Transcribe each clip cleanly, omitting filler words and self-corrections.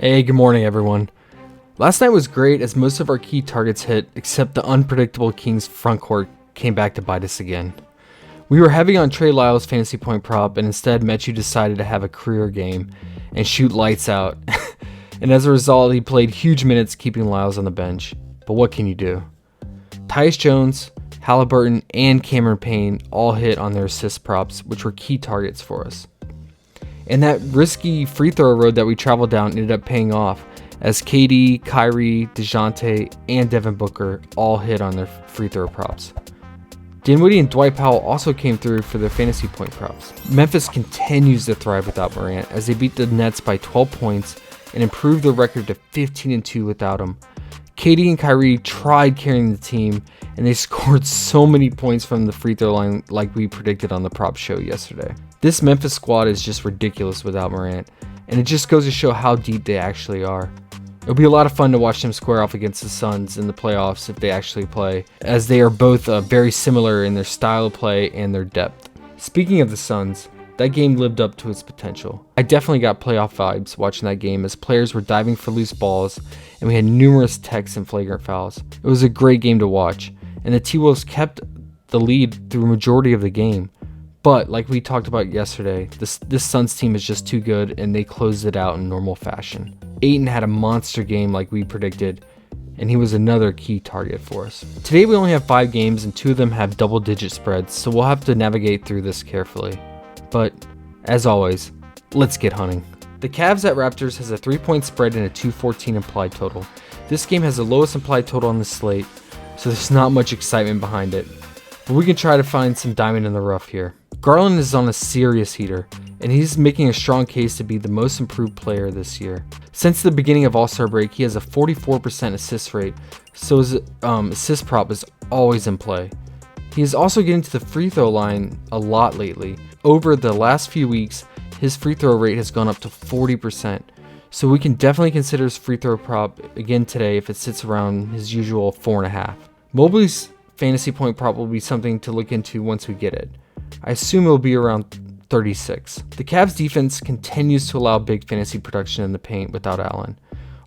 Hey, good morning, everyone. Last night was great as most of our key targets hit, except the unpredictable Kings front court came back to bite us again. We were heavy on Trey Lyles' fantasy point prop, and instead Metu decided to have a career game and shoot lights out. And as a result, he played huge minutes keeping Lyles on the bench. But what can you do? Tyus Jones, Halliburton, and Cameron Payne all hit on their assist props, which were key targets for us. And that risky free throw road that we traveled down ended up paying off, as KD, Kyrie, DeJounte, and Devin Booker all hit on their free throw props. Dinwiddie and Dwight Powell also came through for their fantasy point props. Memphis continues to thrive without Morant as they beat the Nets by 12 points and improved their record to 15-2 without him. KD and Kyrie tried carrying the team, and they scored so many points from the free throw line like we predicted on the prop show yesterday. This Memphis squad is just ridiculous without Morant, and it just goes to show how deep they actually are. It'll be a lot of fun to watch them square off against the Suns in the playoffs if they actually play, as they are both very similar in their style of play and their depth. Speaking of the Suns, that game lived up to its potential. I definitely got playoff vibes watching that game as players were diving for loose balls and we had numerous techs and flagrant fouls. It was a great game to watch, and the T-Wolves kept the lead through a majority of the game. But like we talked about yesterday, this Suns team is just too good and they closed it out in normal fashion. Ayton had a monster game like we predicted, and he was another key target for us. Today we only have 5 games and 2 of them have double-digit spreads, so we'll have to navigate through this carefully. But as always, let's get hunting. The Cavs at Raptors has a 3-point spread and a 214 implied total. This game has the lowest implied total on the slate, so there's not much excitement behind it. But we can try to find some diamond in the rough here. Garland is on a serious heater, and he's making a strong case to be the most improved player this year. Since the beginning of All-Star break, he has a 44% assist rate, so his assist prop is always in play. He is also getting to the free throw line a lot lately. Over the last few weeks, his free throw rate has gone up to 40%, so we can definitely consider his free throw prop again today if it sits around his usual 4.5. Mobley's fantasy point prop will be something to look into once we get it. I assume it will be around 36. The Cavs defense continues to allow big fantasy production in the paint without Allen.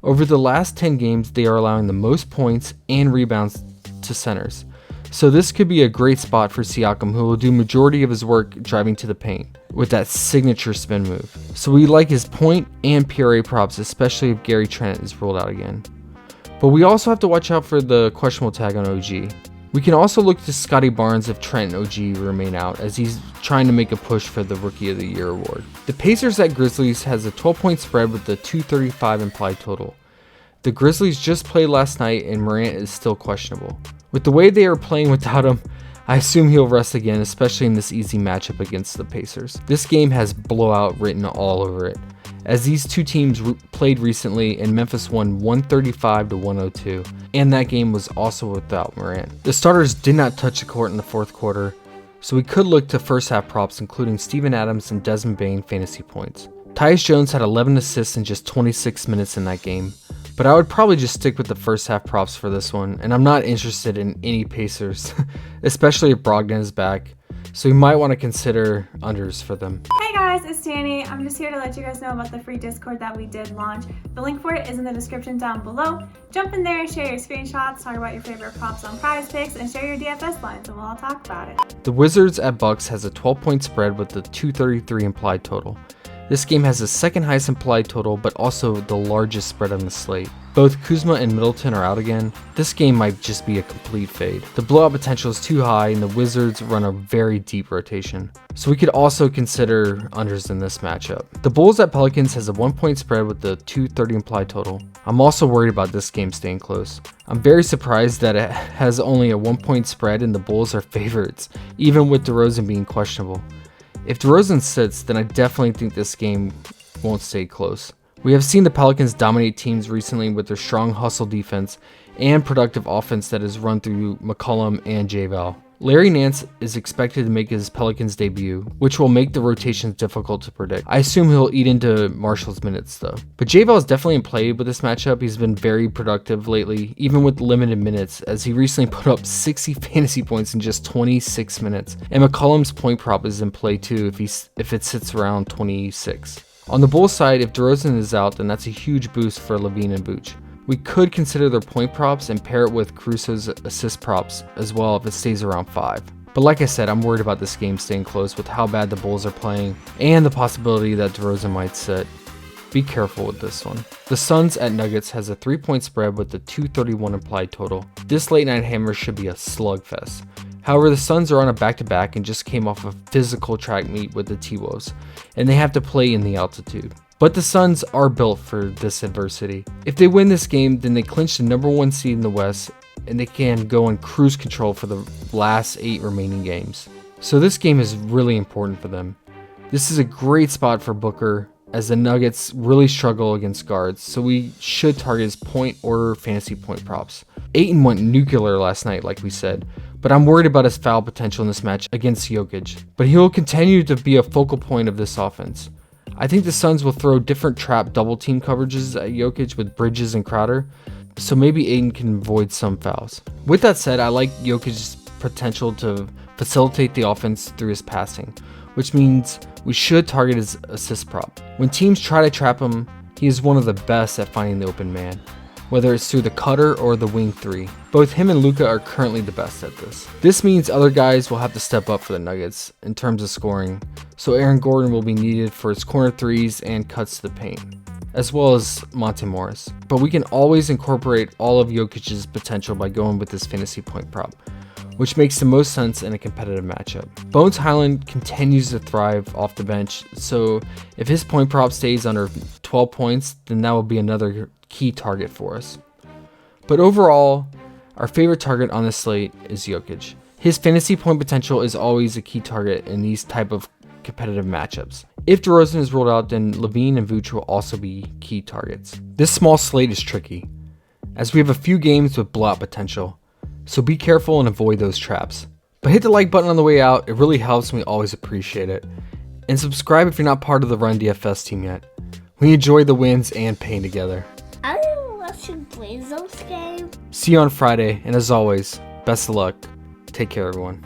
Over the last 10 games, they are allowing the most points and rebounds to centers. So this could be a great spot for Siakam, who will do majority of his work driving to the paint with that signature spin move. So we like his point and PRA props, especially if Gary Trent is ruled out again. But we also have to watch out for the questionable tag on OG. We can also look to Scotty Barnes if Trent and OG remain out, as he's trying to make a push for the Rookie of the Year award. The Pacers at Grizzlies has a 12-point spread with a 235 implied total. The Grizzlies just played last night and Morant is still questionable. With the way they are playing without him, I assume he'll rest again, especially in this easy matchup against the Pacers. This game has blowout written all over it, as these two teams played recently and Memphis won 135-102, and that game was also without Morant. The starters did not touch the court in the fourth quarter, so we could look to first half props including Steven Adams and Desmond Bane fantasy points. Tyus Jones had 11 assists in just 26 minutes in that game, but I would probably just stick with the first half props for this one, and I'm not interested in any Pacers, especially if Brogdon is back, so you might want to consider unders for them. Hey guys, it's Danny. I'm just here to let you guys know about the free Discord that we did launch. The link for it is in the description down below. Jump in there, share your screenshots, talk about your favorite props on Prizepicks, and share your DFS lines, and we'll all talk about it. The Wizards at Bucks has a 12-point spread with a 233 implied total. This game has the second highest implied total, but also the largest spread on the slate. Both Kuzma and Middleton are out again. This game might just be a complete fade. The blowout potential is too high and the Wizards run a very deep rotation. So we could also consider unders in this matchup. The Bulls at Pelicans has a 1-point spread with the 230 implied total. I'm also worried about this game staying close. I'm very surprised that it has only a 1-point spread and the Bulls are favorites, even with DeRozan being questionable. If DeRozan sits, then I definitely think this game won't stay close. We have seen the Pelicans dominate teams recently with their strong hustle defense and productive offense that is run through McCollum and J-Val. Larry Nance is expected to make his Pelicans debut, which will make the rotations difficult to predict. I assume he'll eat into Marshall's minutes though. But J-Val is definitely in play with this matchup. He's been very productive lately, even with limited minutes, as he recently put up 60 fantasy points in just 26 minutes. And McCollum's point prop is in play too if it sits around 26. On the Bulls side, if DeRozan is out, then that's a huge boost for Levine and Vooch. We could consider their point props and pair it with Caruso's assist props as well if it stays around 5. But like I said, I'm worried about this game staying close with how bad the Bulls are playing and the possibility that DeRozan might sit. Be careful with this one. The Suns at Nuggets has a 3-point spread with a 231 implied total. This late night hammer should be a slugfest. However, the Suns are on a back-to-back and just came off a physical track meet with the T-Wolves, and they have to play in the altitude. But the Suns are built for this adversity. If they win this game, then they clinch the number 1 seed in the West, and they can go in cruise control for the last 8 remaining games. So this game is really important for them. This is a great spot for Booker, as the Nuggets really struggle against guards, so we should target his point or fantasy point props. Ayton went nuclear last night, like we said, but I'm worried about his foul potential in this match against Jokic. But he'll continue to be a focal point of this offense. I think the Suns will throw different trap double team coverages at Jokic with Bridges and Crowder, so maybe Ayton can avoid some fouls. With that said, I like Jokic's potential to facilitate the offense through his passing, which means we should target his assist prop. When teams try to trap him, he is one of the best at finding the open man, whether it's through the cutter or the wing 3. Both him and Luka are currently the best at this. This means other guys will have to step up for the Nuggets in terms of scoring, so Aaron Gordon will be needed for his corner threes and cuts to the paint, as well as Monte Morris. But we can always incorporate all of Jokic's potential by going with this fantasy point prop, which makes the most sense in a competitive matchup. Bones Highland continues to thrive off the bench, so if his point prop stays under 12 points, then that will be another key target for us. But overall, our favorite target on this slate is Jokic. His fantasy point potential is always a key target in these type of competitive matchups. If DeRozan is ruled out, then Levine and Vooch will also be key targets. This small slate is tricky, as we have a few games with blowout potential, so be careful and avoid those traps. But hit the like button on the way out, it really helps and we always appreciate it. And subscribe if you're not part of the Run DFS team yet. We enjoy the wins and pain together. I didn't watch you play those games. See you on Friday, and as always, best of luck. Take care, everyone.